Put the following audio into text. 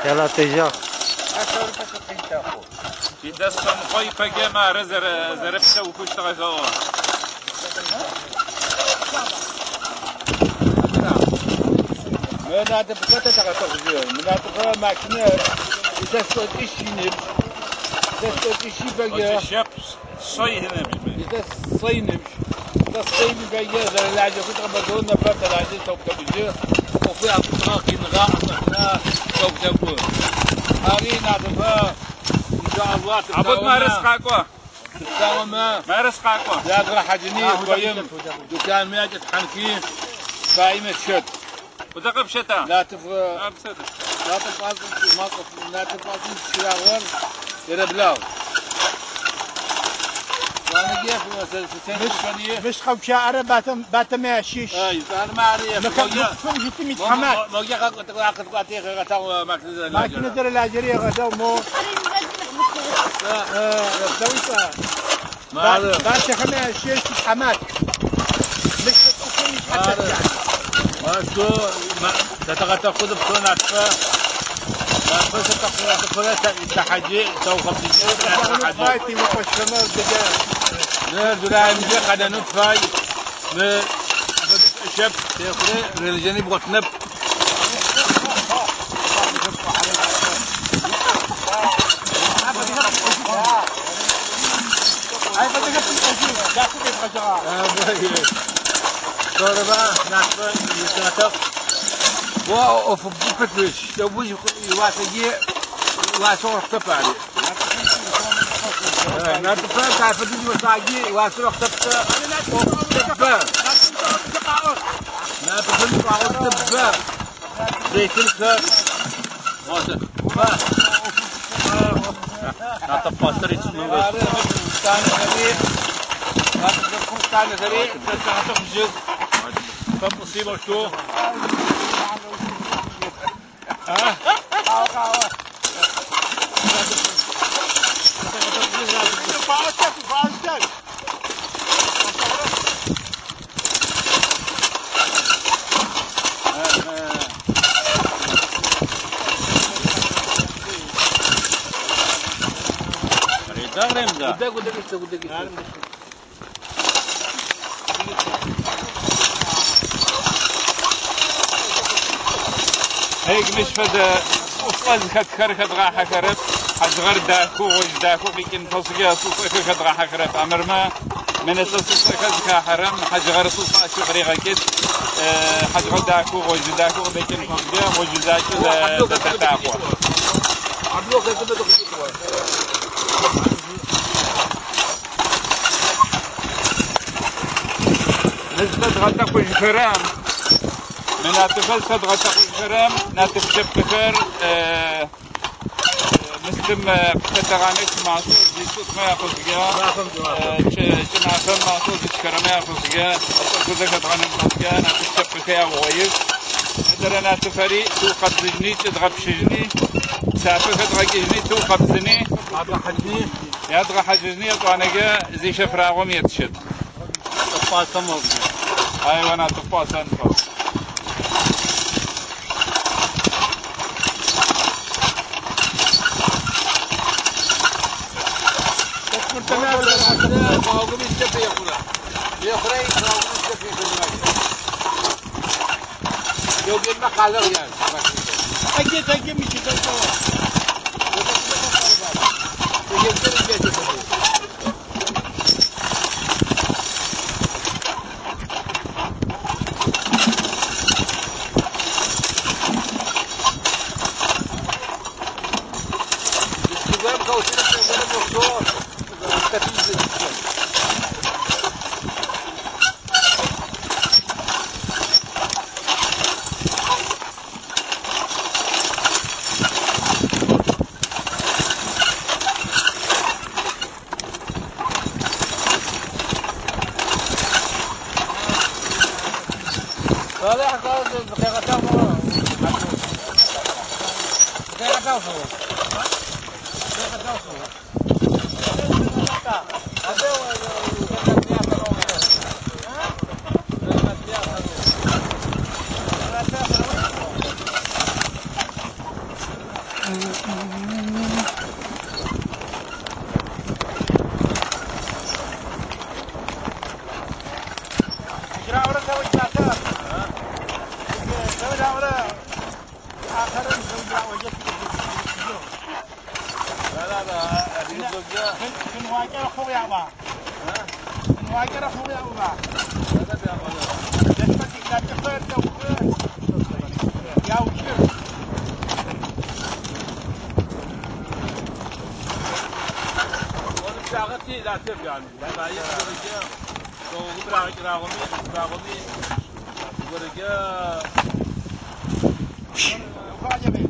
يلا تجاه في دست مخوي فجأة ما زربته وكشت غزوه من هذا بكرة تغطيه من هذا ماكينة يدست إشي دست إشي بقى الشاب صيد نمشي يدست صين نمشي دست صين بقى ذا العجة كنت غبدون نبات العجة توك تبجي وفي أطراق نغام نحنا توك تبجي هارين هذا إن شاء الله عبد ما رزقك ما رزقك لا تروح حجني قيم دكان ماجد حنكي قائمة شد ودقب شتا لا تفاصل شراغور يربلاو وانا كيف مثلا مش خب شعره باتم يشيش اي انا ما اعرف مكان جيت متحمل ما جاك قطعتي غتاو ماكينة اللاجرية غدا مو دويسة بات خمسة شيش حمات مش تكون مش حتى يعني شو ما تتاخذ بكون عطفه بس تاخذ تحجي توقف تحجي فايتي مقشمر دجاج لا دراهم دي قد نطفاي ب شاب ياخذ رجاني بغت نب هاي بدك تقول داخل الحجرة ضربة نحفة يتنطق وفي بفتش لو وجه يواسجي واسوق تباري نطفى تعرف تجي وساجي واسوق تبتا تبا ما تفهم قاعد تبا زي تلك واصل نطفى سريع كان غريب كان غريب تتعطف جزء فمصيبة شو هيك مش فدا وصل كتخرخ راح خرب حجر داكو وج داكو لكن تصقيا صوص كد راح خرب امر ما من الصوص كد حرم حجر صوص شغري غكت حجر داكو وج داكو لكن تصقيا وج داكو تتاقوا عبلوك كده نسبة غدا كل فرام من أتفل صد غدا كل فرام ناتف كفر مسلم فتغانيك معصور جيسوس ما يأخذ جا شنعفن معصور جيسكرا ما يأخذ جا أصل كذا فتغانيك معصور جا ناتف كفر وغير مثلا ناتفري تو قبضني تدغب شجني سافر فتغا ججني تو قبضني يدغى حجزني وأنا جا زي شفراغم يتشد طفاسم ايوه انا طفاس انفر داورة زوج باكر زوج داورة آخر زوج وجدت لا أبي زوجة من واجر أخوي أبا من واجر أخوي أبا هذا بيعمله لسه لا تفر توقف يا وشر شغلتي لا ترجع لا بعيد ورجع لو قبل راغمي ورجع وفاجئ